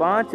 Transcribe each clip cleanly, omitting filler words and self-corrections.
5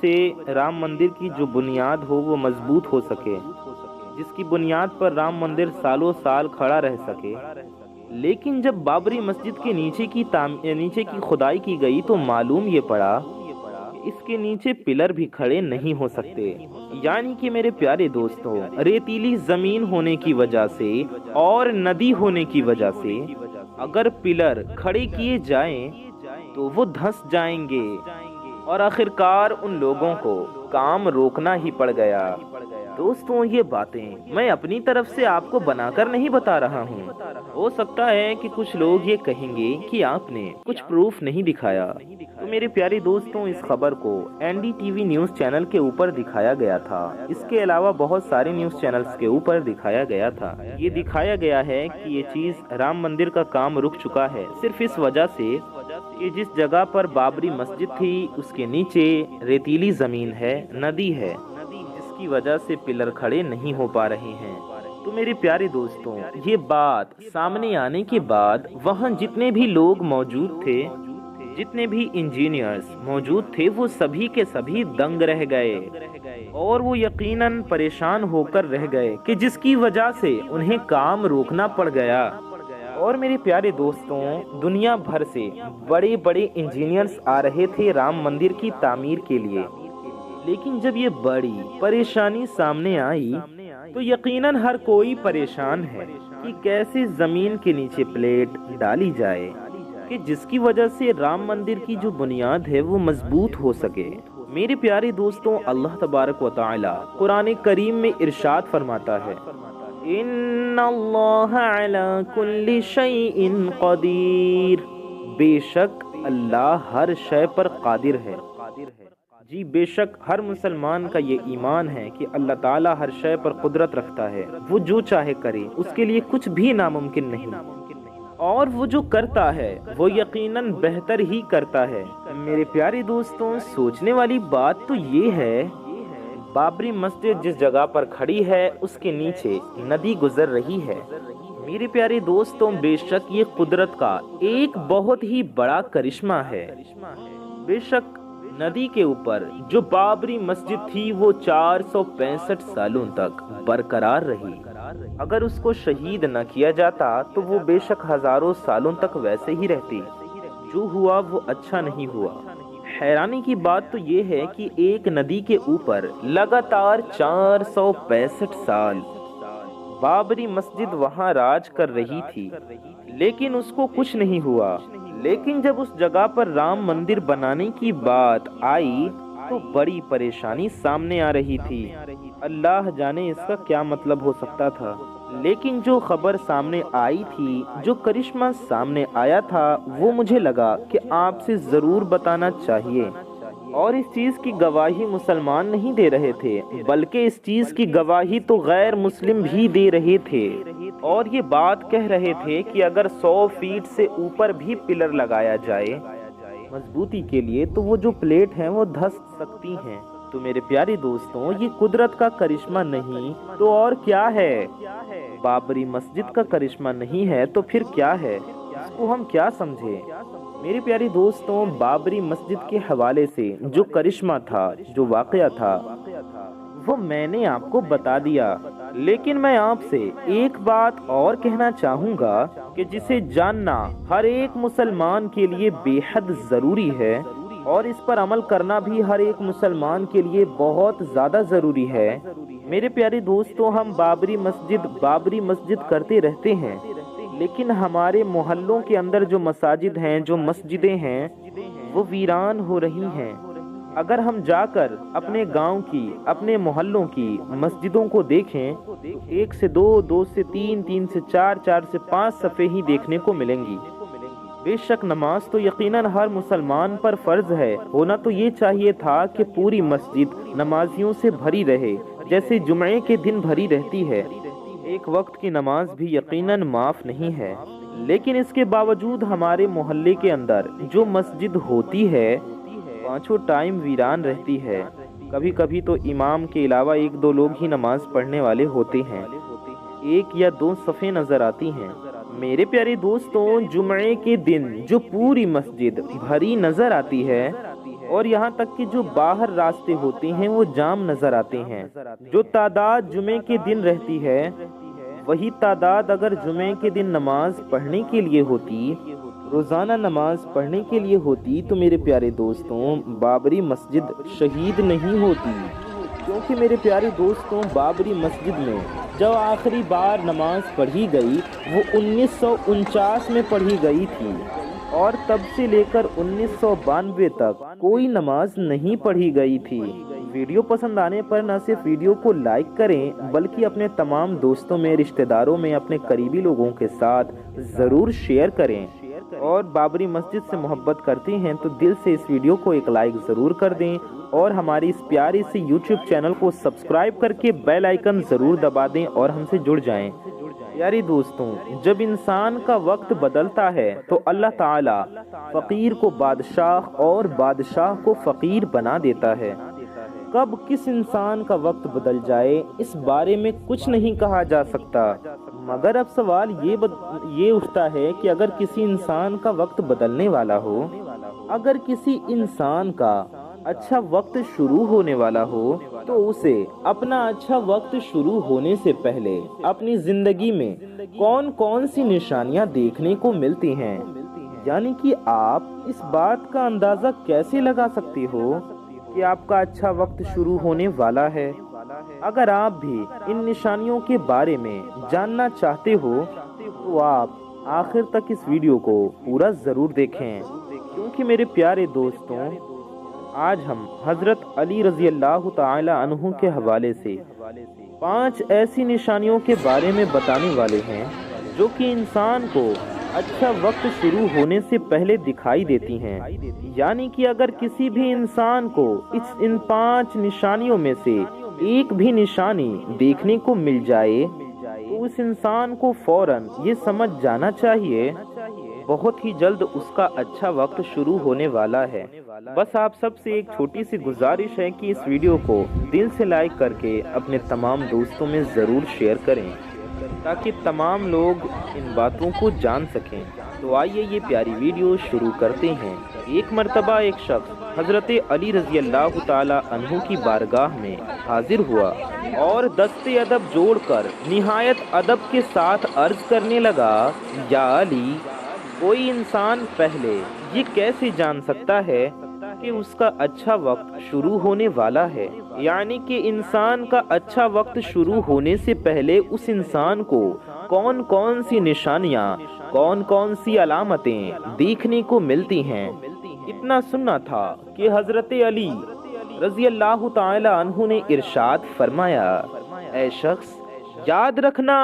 سے رام مندر کی جو بنیاد ہو وہ مضبوط ہو سکے، جس کی بنیاد پر رام مندر سالوں سال کھڑا رہ سکے۔ لیکن جب بابری مسجد کے نیچے کی کھدائی کی گئی تو معلوم یہ پڑا کہ اس کے نیچے پلر بھی کھڑے نہیں ہو سکتے، یعنی کہ میرے پیارے دوستوں، ریتیلی زمین ہونے کی وجہ سے اور ندی ہونے کی وجہ سے اگر پلر کھڑے کیے جائیں تو وہ دھنس جائیں گے، اور آخرکار ان لوگوں کو کام روکنا ہی پڑ گیا۔ دوستوں، یہ باتیں میں اپنی طرف سے آپ کو بنا کر نہیں بتا رہا ہوں۔ ہو سکتا ہے کہ کچھ لوگ یہ کہیں گے کہ آپ نے کچھ پروف نہیں دکھایا، تو میرے پیارے دوستوں، اس خبر کو N D T V news channel کے اوپر دکھایا گیا تھا، اس کے علاوہ بہت سارے نیوز چینلز کے اوپر دکھایا گیا تھا۔ یہ دکھایا گیا ہے کہ یہ چیز رام مندر کا کام رک چکا ہے صرف اس وجہ سے کہ جس جگہ پر بابری مسجد تھی اس کے نیچے ریتیلی زمین ہے، ندی ہے، جس کی وجہ سے پلر کھڑے نہیں ہو پا رہے ہیں۔ تو میرے پیارے دوستوں، یہ بات سامنے آنے کے بعد وہاں جتنے بھی لوگ موجود تھے، جتنے بھی انجینئرز موجود تھے، وہ سبھی کے سبھی دنگ رہ گئے، اور وہ یقیناً پریشان ہو کر رہ گئے کہ جس کی وجہ سے انہیں کام روکنا پڑ گیا۔ اور میرے پیارے دوستوں، دنیا بھر سے بڑے بڑے انجینئرز آ رہے تھے رام مندر کی تعمیر کے لیے، لیکن جب یہ بڑی پریشانی سامنے آئی تو یقیناً ہر کوئی پریشان ہے کہ کیسے زمین کے نیچے پلیٹ ڈالی جائے کہ جس کی وجہ سے رام مندر کی جو بنیاد ہے وہ مضبوط ہو سکے۔ میرے پیارے دوستوں، اللہ تبارک و تعالی قرآن کریم میں ارشاد فرماتا ہے، ان اللہ علی کل شیء قدیر، بے شک اللہ ہر شے پر قادر ہے۔ جی بے شک ہر مسلمان کا یہ ایمان ہے کہ اللہ تعالیٰ ہر شے پر قدرت رکھتا ہے، وہ جو چاہے کرے، اس کے لیے کچھ بھی ناممکن نہیں، اور وہ جو کرتا ہے وہ یقیناً بہتر ہی کرتا ہے۔ میرے پیارے دوستوں، سوچنے والی بات تو یہ ہے، بابری مسجد جس جگہ پر کھڑی ہے اس کے نیچے ندی گزر رہی ہے۔ میرے پیارے دوستوں، بے شک یہ قدرت کا ایک بہت ہی بڑا کرشمہ ہے۔ بے شک ندی کے اوپر جو بابری مسجد تھی وہ 465 سالوں تک برقرار رہی۔ اگر اس کو شہید نہ کیا جاتا تو وہ بے شک ہزاروں سالوں تک ویسے ہی رہتی۔ جو ہوا وہ اچھا نہیں ہوا۔ حیرانی کی بات تو یہ ہے کہ ایک ندی کے اوپر لگاتار 465 سال بابری مسجد وہاں راج کر رہی تھی، لیکن اس کو کچھ نہیں ہوا۔ لیکن جب اس جگہ پر رام مندر بنانے کی بات آئی تو بڑی پریشانی سامنے آ رہی تھی۔ اللہ جانے اس کا کیا مطلب ہو سکتا تھا، لیکن جو خبر سامنے آئی تھی، جو کرشمہ سامنے آیا تھا، وہ مجھے لگا کہ آپ سے ضرور بتانا چاہیے۔ اور اس چیز کی گواہی مسلمان نہیں دے رہے تھے، بلکہ اس چیز کی گواہی تو غیر مسلم بھی دے رہے تھے، اور یہ بات کہہ رہے تھے کہ اگر 100 فیٹ سے اوپر بھی پلر لگایا جائے مضبوطی کے لیے تو وہ جو پلیٹ ہیں وہ دھس سکتی ہیں۔ تو میرے پیارے دوستوں، یہ قدرت کا کرشمہ نہیں تو اور کیا ہے؟ بابری مسجد کا کرشمہ نہیں ہے تو پھر کیا ہے؟ اس کو ہم کیا سمجھے؟ میرے پیارے دوستوں، بابری مسجد کے حوالے سے جو کرشمہ تھا، جو واقعہ تھا، وہ میں نے آپ کو بتا دیا، لیکن میں آپ سے ایک بات اور کہنا چاہوں گا کہ جسے جاننا ہر ایک مسلمان کے لیے بے حد ضروری ہے، اور اس پر عمل کرنا بھی ہر ایک مسلمان کے لیے بہت زیادہ ضروری ہے۔ میرے پیارے دوستوں، ہم بابری مسجد کرتے رہتے ہیں، لیکن ہمارے محلوں کے اندر جو مساجد ہیں، جو مسجدیں ہیں، وہ ویران ہو رہی ہیں۔ اگر ہم جا کر اپنے گاؤں کی، اپنے محلوں کی مسجدوں کو دیکھیں تو 1 سے 2، 2 سے 3، 3 سے 4، 4 سے 5 صفیں ہی دیکھنے کو ملیں گی۔ بے شک نماز تو یقیناً ہر مسلمان پر فرض ہے، ہونا تو یہ چاہیے تھا کہ پوری مسجد نمازیوں سے بھری رہے، جیسے جمعے کے دن بھری رہتی ہے۔ ایک وقت کی نماز بھی یقیناً معاف نہیں ہے، لیکن اس کے باوجود ہمارے محلے کے اندر جو مسجد ہوتی ہے 5 ٹائم ویران رہتی ہے۔ کبھی کبھی تو امام کے علاوہ 1-2 لوگ ہی نماز پڑھنے والے ہوتے ہیں، 1 یا 2 صفیں نظر آتی ہیں۔ میرے پیارے دوستوں، جمعے کے دن جو پوری مسجد بھری نظر آتی ہے اور یہاں تک کہ جو باہر راستے ہوتے ہیں وہ جام نظر آتے ہیں۔ جو تعداد جمعے کے دن رہتی ہے وہی تعداد اگر جمعے کے دن نماز پڑھنے کے لیے ہوتی، روزانہ نماز پڑھنے کے لیے ہوتی، تو میرے پیارے دوستوں بابری مسجد شہید نہیں ہوتی، کیونکہ میرے پیارے دوستوں بابری مسجد میں جب آخری بار نماز پڑھی گئی وہ 1949 میں پڑھی گئی تھی، اور تب سے لے کر 1992 تک کوئی نماز نہیں پڑھی گئی تھی۔ ویڈیو پسند آنے پر نہ صرف ویڈیو کو لائک کریں بلکہ اپنے تمام دوستوں میں، رشتہ داروں میں، اپنے قریبی لوگوں کے ساتھ ضرور شیئر کریں، اور بابری مسجد سے محبت کرتے ہیں تو دل سے اس ویڈیو کو ایک لائک ضرور کر دیں، اور ہماری اس پیاری سی یوٹیوب چینل کو سبسکرائب کر کے بیل آئیکن ضرور دبا دیں اور ہم سے جڑ جائیں۔ پیاری دوستوں جب انسان کا وقت بدلتا ہے تو اللہ تعالی فقیر کو بادشاہ اور بادشاہ کو فقیر بنا دیتا ہے۔ کب کس انسان کا وقت بدل جائے اس بارے میں کچھ نہیں کہا جا سکتا، مگر اب سوال یہ اٹھتا ہے کہ اگر کسی انسان کا وقت بدلنے والا ہو، اگر کسی انسان کا اچھا وقت شروع ہونے والا ہو تو اسے اپنا اچھا وقت شروع ہونے سے پہلے اپنی زندگی میں کون کون سی نشانیاں دیکھنے کو ملتی ہیں، یعنی کہ آپ اس بات کا اندازہ کیسے لگا سکتے ہو کہ آپ کا اچھا وقت شروع ہونے والا ہے۔ اگر آپ بھی ان نشانیوں کے بارے میں جاننا چاہتے ہو تو آپ آخر تک اس ویڈیو کو پورا ضرور دیکھیں، کیونکہ میرے پیارے دوستوں آج ہم حضرت علی رضی اللہ تعالی عنہ کے حوالے سے 5 ایسی نشانیوں کے بارے میں بتانے والے ہیں جو کہ انسان کو اچھا وقت شروع ہونے سے پہلے دکھائی دیتی ہیں، یعنی کہ اگر کسی بھی انسان کو ان 5 نشانیوں میں سے ایک بھی نشانی دیکھنے کو مل جائے تو اس انسان کو فوراً یہ سمجھ جانا چاہیے بہت ہی جلد اس کا اچھا وقت شروع ہونے والا ہے۔ بس آپ سب سے ایک چھوٹی سی گزارش ہے کہ اس ویڈیو کو دل سے لائک کر کے اپنے تمام دوستوں میں ضرور شیئر کریں تاکہ تمام لوگ ان باتوں کو جان سکیں۔ تو آئیے یہ پیاری ویڈیو شروع کرتے ہیں۔ ایک مرتبہ ایک شخص حضرت علی رضی اللہ تعالی عنہ کی بارگاہ میں حاضر ہوا اور دست ادب جوڑ کر نہایت ادب کے ساتھ عرض کرنے لگا، یا علی، کوئی انسان پہلے یہ کیسے جان سکتا ہے کہ اس کا اچھا وقت شروع ہونے والا ہے؟ یعنی کہ انسان کا اچھا وقت شروع ہونے سے پہلے اس انسان کو کون کون سی نشانیاں، کون کون سی علامتیں دیکھنے کو ملتی ہیں۔ اتنا سننا تھا کہ حضرت علی رضی اللہ تعالی عنہ نے ارشاد فرمایا، اے شخص یاد رکھنا،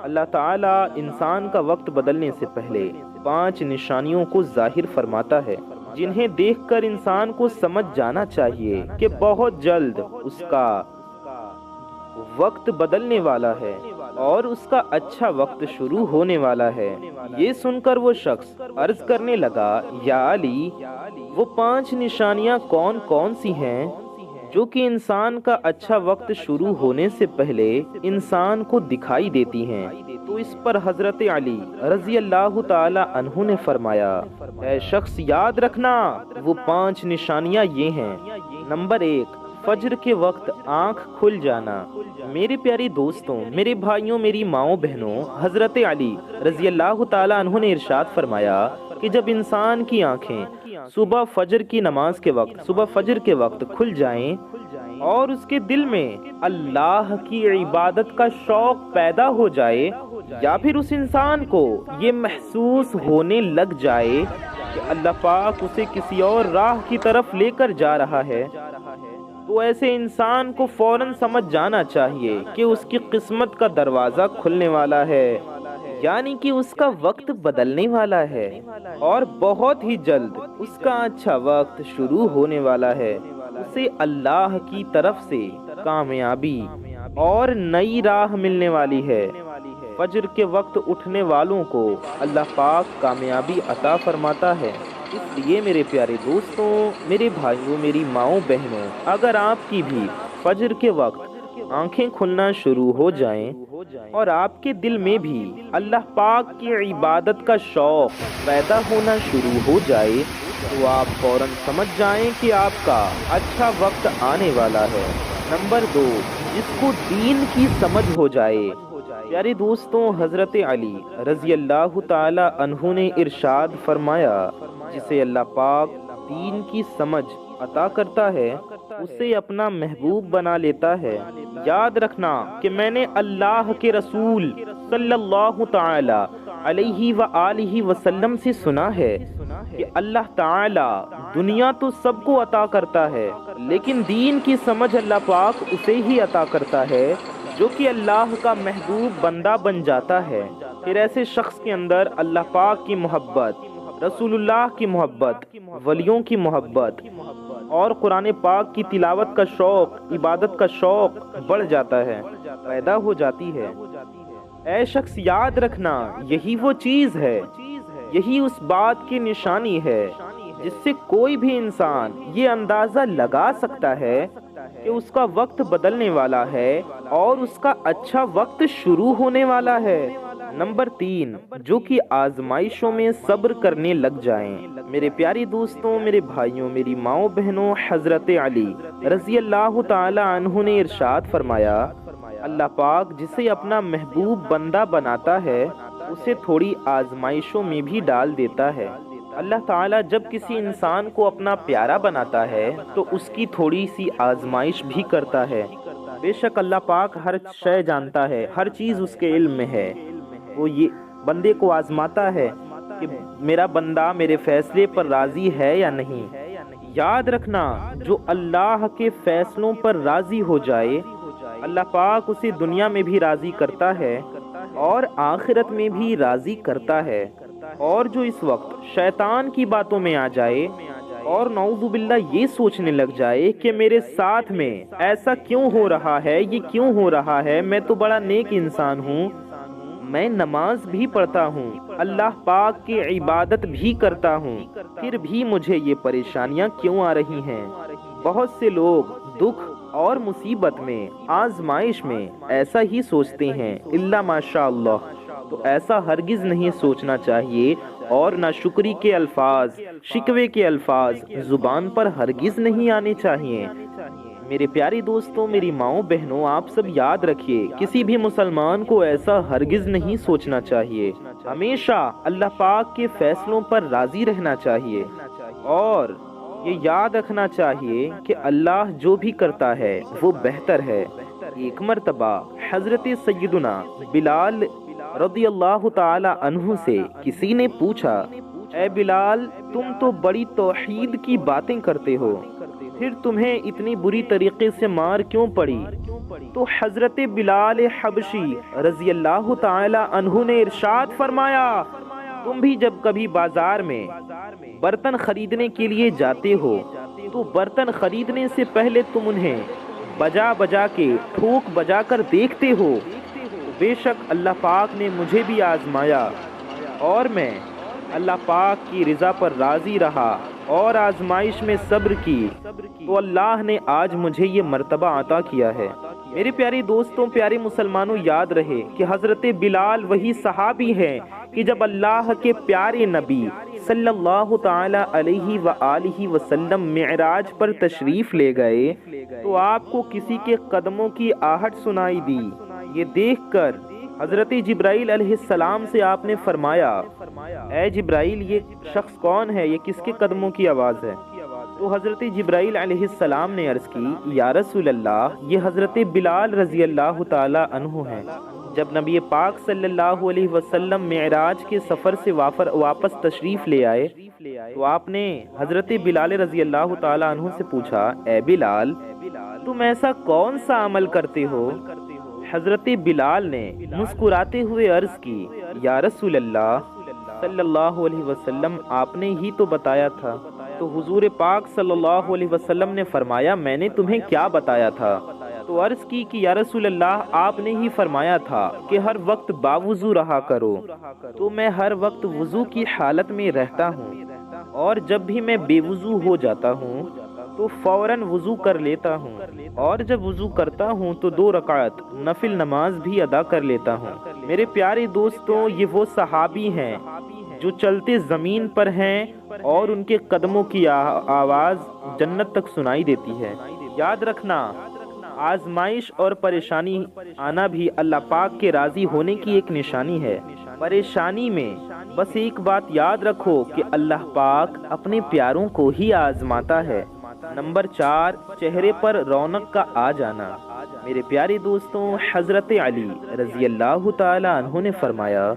اللہ تعالیٰ انسان کا وقت بدلنے سے پہلے 5 نشانیوں کو ظاہر فرماتا ہے جنہیں دیکھ کر انسان کو سمجھ جانا چاہیے کہ بہت جلد اس کا وقت بدلنے والا ہے اور اس کا اچھا وقت شروع ہونے والا ہے۔ یہ سن کر وہ شخص عرض کرنے لگا، یا علی، وہ 5 نشانیاں کون کون سی ہیں جو کہ انسان کا اچھا وقت شروع ہونے سے پہلے انسان کو دکھائی دیتی ہیں؟ تو اس پر حضرت علی رضی اللہ تعالی عنہ نے فرمایا، اے شخص یاد رکھنا، وہ 5 نشانیاں یہ ہیں۔ نمبر 1، فجر کے وقت آنکھ کھل جانا۔ میرے پیاری دوستوں، میرے بھائیوں، میری ماؤں بہنوں، حضرت علی رضی اللہ تعالی عنہ نے ارشاد فرمایا کہ جب انسان کی آنکھیں صبح فجر کی نماز کے وقت، صبح فجر کے وقت کھل جائیں اور اس کے دل میں اللہ کی عبادت کا شوق پیدا ہو جائے، یا پھر اس انسان کو یہ محسوس ہونے لگ جائے کہ اللہ پاک اسے کسی اور راہ کی طرف لے کر جا رہا ہے، تو ایسے انسان کو فوراً سمجھ جانا چاہیے کہ اس کی قسمت کا دروازہ کھلنے والا ہے، یعنی کہ اس کا وقت بدلنے والا ہے اور بہت ہی جلد اس کا اچھا وقت شروع ہونے والا ہے۔ اسے اللہ کی طرف سے کامیابی اور نئی راہ ملنے والی ہے۔ فجر کے وقت اٹھنے والوں کو اللہ پاک کامیابی عطا فرماتا ہے۔ اس لیے میرے پیارے دوستوں، میرے بھائیوں، میری ماؤں بہنوں، اگر آپ کی بھی فجر کے وقت آنکھیں کھلنا شروع ہو جائیں اور آپ کے دل میں بھی اللہ پاک کی عبادت کا شوق پیدا ہونا شروع ہو جائے تو آپ فوراً سمجھ جائیں کہ آپ کا اچھا وقت آنے والا ہے۔ نمبر 2، جس کو دین کی سمجھ ہو جائے۔ پیارے دوستوں، حضرت علی رضی اللہ تعالی عنہ نے ارشاد فرمایا، جسے اللہ پاک دین کی سمجھ عطا کرتا ہے اسے اپنا محبوب بنا لیتا ہے۔ یاد رکھنا کہ میں نے اللہ کے رسول صلی اللہ تعالی علیہ وآلہ وسلم سے سنا ہے کہ اللہ تعالی دنیا تو سب کو عطا کرتا ہے، لیکن دین کی سمجھ اللہ پاک اسے ہی عطا کرتا ہے جو کہ اللہ کا محبوب بندہ بن جاتا ہے۔ پھر ایسے شخص کے اندر اللہ پاک کی محبت، رسول اللہ کی محبت، ولیوں کی محبت اور قرآن پاک کی تلاوت کا شوق، عبادت کا شوق بڑھ جاتا ہے، پیدا ہو جاتی ہے۔ اے شخص یاد رکھنا، یہی وہ چیز ہے، یہی اس بات کی نشانی ہے جس سے کوئی بھی انسان یہ اندازہ لگا سکتا ہے کہ اس کا وقت بدلنے والا ہے اور اس کا اچھا وقت شروع ہونے والا ہے۔ نمبر 3، جو کہ آزمائشوں میں صبر کرنے لگ جائیں۔ میرے پیاری دوستوں، میرے بھائیوں، میری ماؤں بہنوں، حضرت علی رضی اللہ تعالی عنہ نے ارشاد فرمایا، اللہ پاک جسے اپنا محبوب بندہ بناتا ہے اسے تھوڑی آزمائشوں میں بھی ڈال دیتا ہے۔ اللہ تعالیٰ جب کسی انسان کو اپنا پیارا بناتا ہے تو اس کی تھوڑی سی آزمائش بھی کرتا ہے۔ بے شک اللہ پاک ہر شے جانتا ہے، ہر چیز اس کے علم میں ہے۔ وہ یہ بندے کو آزماتا ہے کہ میرا بندہ میرے فیصلے پر راضی ہے یا نہیں۔ یاد رکھنا، جو اللہ کے فیصلوں پر راضی ہو جائے اللہ پاک اسے دنیا میں بھی راضی کرتا ہے اور آخرت میں بھی راضی کرتا ہے۔ اور جو اس وقت شیطان کی باتوں میں آ جائے اور نعوذ باللہ یہ سوچنے لگ جائے کہ میرے ساتھ میں ایسا کیوں ہو رہا ہے، یہ کیوں ہو رہا ہے، میں تو بڑا نیک انسان ہوں، میں نماز بھی پڑھتا ہوں، اللہ پاک کی عبادت بھی کرتا ہوں، پھر بھی مجھے یہ پریشانیاں کیوں آ رہی ہیں۔ بہت سے لوگ دکھ اور مصیبت میں، آزمائش میں ایسا ہی سوچتے ہیں، الا ماشاء اللہ، تو ایسا ہرگز نہیں سوچنا چاہیے، اور نہ شکری کے الفاظ، شکوے کے الفاظ زبان پر ہرگز نہیں آنے چاہیے۔ میرے پیاری دوستوں، میری ماؤں بہنوں، آپ سب یاد رکھیے، کسی بھی مسلمان کو ایسا ہرگز نہیں سوچنا چاہیے، ہمیشہ اللہ پاک کے فیصلوں پر راضی رہنا چاہیے، اور یہ یاد رکھنا چاہیے کہ اللہ جو بھی کرتا ہے وہ بہتر ہے۔ ایک مرتبہ حضرت سیدنا بلال رضی اللہ تعالی عنہ سے کسی نے پوچھا، اے بلال، تم تو بڑی توحید کی باتیں کرتے ہو، پھر تمہیں اتنی بری طریقے سے مار کیوں پڑی؟ تو حضرت بلال حبشی رضی اللہ تعالی عنہ نے ارشاد فرمایا، تم بھی جب کبھی بازار میں برتن خریدنے کے لیے جاتے ہو تو برتن خریدنے سے پہلے تم انہیں بجا بجا کے، ٹھوک بجا کر دیکھتے ہو۔ بے شک اللہ پاک نے مجھے بھی آزمایا اور میں اللہ پاک کی رضا پر راضی رہا اور آزمائش میں صبر کی، تو اللہ نے آج مجھے یہ مرتبہ عطا کیا ہے۔ میرے پیارے دوستوں، پیارے مسلمانوں، یاد رہے کہ حضرت بلال وہی صحابی ہیں کہ جب اللہ کے پیارے نبی صلی اللہ تعالی علیہ وآلہ وسلم معراج پر تشریف لے گئے تو آپ کو کسی کے قدموں کی آہٹ سنائی دی۔ یہ دیکھ کر حضرت جبرائیل علیہ السلام سے آپ نے فرمایا، اے جبرائیل، یہ شخص کون ہے، یہ کس کے قدموں کی آواز ہے؟ تو حضرت جبرائیل علیہ السلام نے عرض کی، یا رسول اللہ، یہ حضرت بلال رضی اللہ تعالی عنہ ہیں۔ جب نبی پاک صلی اللہ علیہ وسلم معراج کے سفر سے واپس تشریف لے آئے تو آپ نے حضرت بلال رضی اللہ تعالی عنہ سے پوچھا، اے بلال، تم ایسا کون سا عمل کرتے ہو؟ حضرت بلال نے مسکراتے ہوئے عرض کی، یا رسول اللہ صلی اللہ علیہ وسلم، آپ نے ہی تو بتایا تھا۔ تو حضور پاک صلی اللہ علیہ وسلم نے فرمایا، میں نے تمہیں کیا بتایا تھا؟ تو عرض کی کہ یا رسول اللہ، آپ نے ہی فرمایا تھا کہ ہر وقت باوضو رہا کرو، تو میں ہر وقت وضو کی حالت میں رہتا ہوں، اور جب بھی میں بے وضو ہو جاتا ہوں تو فوراً وضو کر لیتا ہوں، اور جب وضو کرتا ہوں تو 2 رکعت نفل نماز بھی ادا کر لیتا ہوں۔ میرے پیارے دوستوں، یہ وہ صحابی ہیں جو چلتے زمین پر ہیں اور ان کے قدموں کی آواز جنت تک سنائی دیتی ہے۔ یاد رکھنا، آزمائش اور پریشانی آنا بھی اللہ پاک کے راضی ہونے کی ایک نشانی ہے۔ پریشانی میں بس ایک بات یاد رکھو کہ اللہ پاک اپنے پیاروں کو ہی آزماتا ہے۔ نمبر 4، چہرے پر رونق کا آ جانا۔ میرے پیارے دوستوں، حضرت علی رضی اللہ تعالی عنہ نے فرمایا،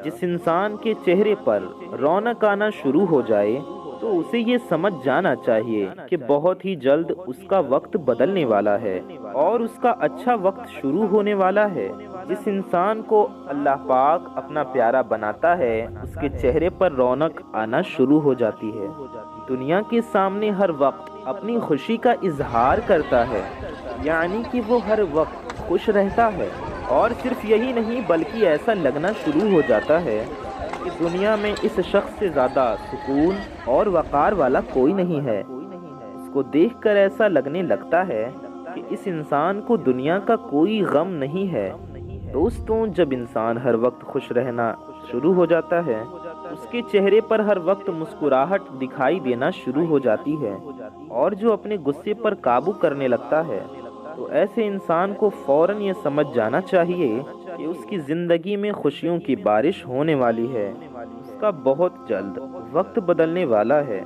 جس انسان کے چہرے پر رونق آنا شروع ہو جائے تو اسے یہ سمجھ جانا چاہیے کہ بہت ہی جلد اس کا وقت بدلنے والا ہے اور اس کا اچھا وقت شروع ہونے والا ہے۔ جس انسان کو اللہ پاک اپنا پیارا بناتا ہے، اس کے چہرے پر رونق آنا شروع ہو جاتی ہے۔ دنیا کے سامنے ہر وقت اپنی خوشی کا اظہار کرتا ہے، یعنی کہ وہ ہر وقت خوش رہتا ہے۔ اور صرف یہی نہیں بلکہ ایسا لگنا شروع ہو جاتا ہے کہ دنیا میں اس شخص سے زیادہ سکون اور وقار والا کوئی نہیں ہے۔ اس کو دیکھ کر ایسا لگنے لگتا ہے کہ اس انسان کو دنیا کا کوئی غم نہیں ہے۔ دوستوں، جب انسان ہر وقت خوش رہنا شروع ہو جاتا ہے، اس کے چہرے پر ہر وقت مسکراہٹ دکھائی دینا شروع ہو جاتی ہے، اور جو اپنے غصے پر قابو کرنے لگتا ہے تو ایسے انسان کو فوراً یہ سمجھ جانا چاہیے کہ اس کی زندگی میں خوشیوں کی بارش ہونے والی ہے، اس کا بہت جلد وقت بدلنے والا ہے۔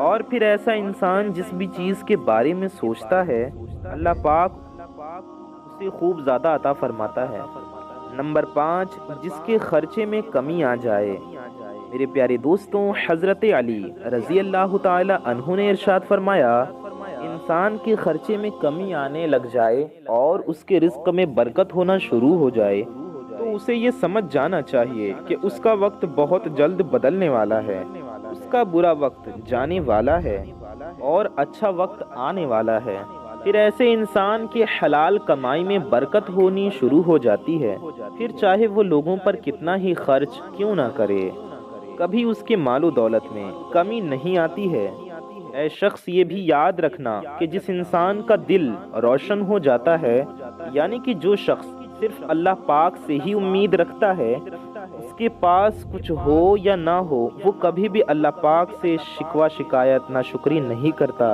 اور پھر ایسا انسان جس بھی چیز کے بارے میں سوچتا ہے، اللہ پاک اسے خوب زیادہ عطا فرماتا ہے۔ نمبر 5، جس کے خرچے میں کمی آ جائے۔ میرے پیارے دوستوں، حضرت علی رضی اللہ تعالی عنہ نے ارشاد فرمایا، انسان کے خرچے میں کمی آنے لگ جائے اور اس کے رزق میں برکت ہونا شروع ہو جائے تو اسے یہ سمجھ جانا چاہیے کہ اس کا وقت بہت جلد بدلنے والا ہے، اس کا برا وقت جانے والا ہے اور اچھا وقت آنے والا ہے۔ پھر ایسے انسان کے حلال کمائی میں برکت ہونی شروع ہو جاتی ہے، پھر چاہے وہ لوگوں پر کتنا ہی خرچ کیوں نہ کرے، کبھی اس کے مال و دولت میں کمی نہیں آتی ہے۔ اے شخص، یہ بھی یاد رکھنا کہ جس انسان کا دل روشن ہو جاتا ہے، یعنی کہ جو شخص صرف اللہ پاک سے ہی امید رکھتا ہے، اس کے پاس کچھ ہو یا نہ ہو، وہ کبھی بھی اللہ پاک سے شکوہ شکایت ناشکری نہیں کرتا،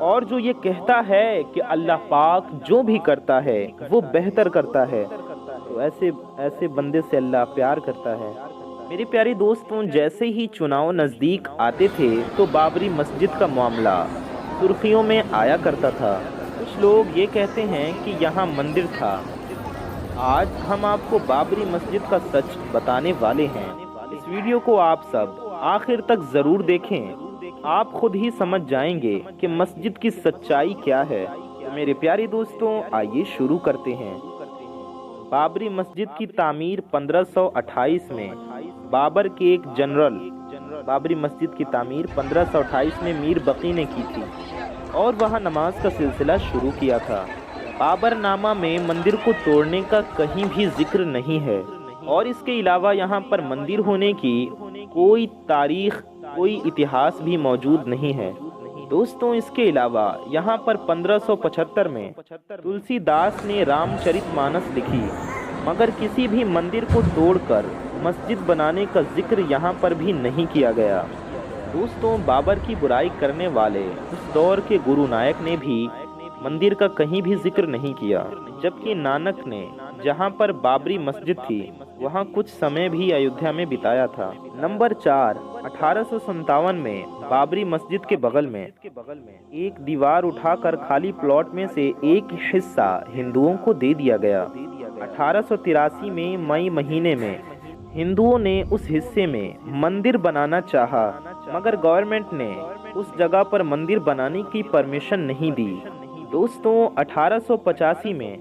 اور جو یہ کہتا ہے کہ اللہ پاک جو بھی کرتا ہے وہ بہتر کرتا ہے، تو ایسے بندے سے اللہ پیار کرتا ہے۔ میرے پیارے دوستوں، جیسے ہی چناؤ نزدیک آتے تھے تو بابری مسجد کا معاملہ سرخیوں میں آیا کرتا تھا۔ کچھ لوگ یہ کہتے ہیں کہ یہاں مندر تھا۔ آج ہم آپ کو بابری مسجد کا سچ بتانے والے ہیں۔ اس ویڈیو کو آپ سب آخر تک ضرور دیکھیں، آپ خود ہی سمجھ جائیں گے کہ مسجد کی سچائی کیا ہے۔ تو میرے پیارے دوستوں، آئیے شروع کرتے ہیں۔ بابری مسجد کی تعمیر 1528 میں بابر کے ایک جنرل بابری مسجد کی تعمیر 1528 میں میر بقی نے کی تھی اور وہاں نماز کا سلسلہ شروع کیا تھا۔ بابر نامہ میں مندر کو توڑنے کا کہیں بھی ذکر نہیں ہے، اور اس کے علاوہ یہاں پر مندر ہونے کی کوئی تاریخ، کوئی اتہاس بھی موجود نہیں ہے۔ دوستوں، اس کے علاوہ یہاں پر 1575 میں تلسی داس نے رام چرت مانس لکھی، مگر کسی بھی مندر کو توڑ کر مسجد بنانے کا ذکر یہاں پر بھی نہیں کیا گیا۔ دوستوں، بابر کی برائی کرنے والے اس دور کے گرو نانک نے بھی مندر کا کہیں بھی ذکر نہیں کیا، جبکہ نانک نے جہاں پر بابری مسجد تھی وہاں کچھ سمے بھی ایودھیا میں بتایا تھا۔ نمبر 4، 1857 میں بابری مسجد کے بغل میں ایک دیوار اٹھا کر خالی پلاٹ میں سے ایک حصہ ہندوؤں کو دے دیا گیا۔ 1883 میں مئی مہینے میں ہندوؤں نے اس حصے میں مندر بنانا چاہا، مگر گورنمنٹ نے اس جگہ پر مندر بنانے کی پرمیشن نہیں دی۔ دوستوں، 1885 میں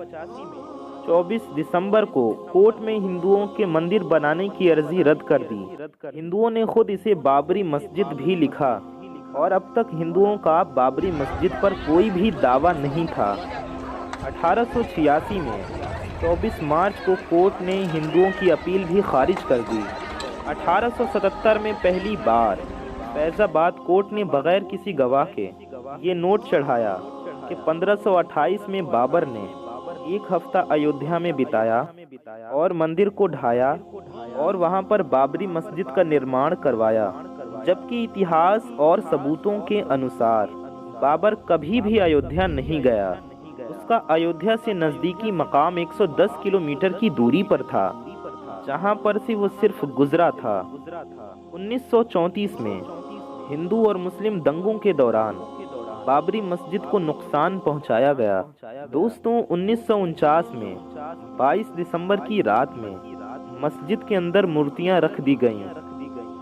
24 دسمبر کو کورٹ میں ہندوؤں کے مندر بنانے کی عرضی رد کر دی۔ ہندوؤں نے خود اسے بابری مسجد بھی لکھا، اور اب تک ہندوؤں کا بابری مسجد پر کوئی بھی دعویٰ نہیں تھا۔ 1886 میں 24 مارچ کو کورٹ نے ہندوؤں کی اپیل بھی خارج کر دی۔ 1877 میں پہلی بار فیض آباد کورٹ نے بغیر کسی گواہ کے یہ نوٹ چڑھایا کہ 1528 میں بابر نے ایک ہفتہ ایودھیا میں بتایا اور مندر کو ڈھایا اور وہاں پر بابری مسجد کا نرمان کروایا، جبکہ اتہاس اور ثبوتوں کے انوسار بابر کبھی بھی ایودھیا نہیں گیا۔ اس کا ایودھیا سے نزدیکی مقام 110 کلومیٹر کی دوری پر تھا، جہاں پر سے وہ صرف گزرا تھا۔ 1934 میں ہندو اور مسلم دنگوں کے دوران بابری مسجد کو نقصان پہنچایا گیا۔ دوستوں، 1949 میں 22 دسمبر کی رات میں مسجد کے اندر مورتیاں رکھ دی گئیں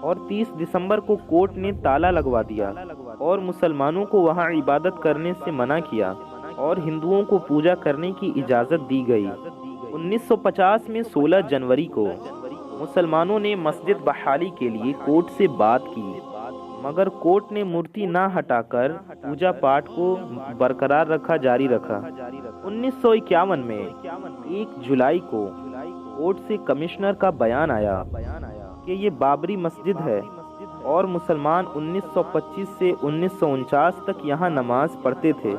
اور 30 دسمبر کو کورٹ نے تالا لگوا دیا اور مسلمانوں کو وہاں عبادت کرنے سے منع کیا اور ہندوؤں کو پوجا کرنے کی اجازت دی گئی۔ 1950 میں 16 جنوری کو مسلمانوں نے مسجد بحالی کے لیے کورٹ سے بات کی، مگر کورٹ نے مورتی نہ ہٹا کر پوجا پاٹ کو برقرار جاری رکھا۔ 1951 میں 1 جولائی کو کورٹ سے کمشنر کا بیان آیا کہ یہ بابری مسجد ہے اور مسلمان 1925 سے 1949 تک یہاں نماز پڑھتے تھے۔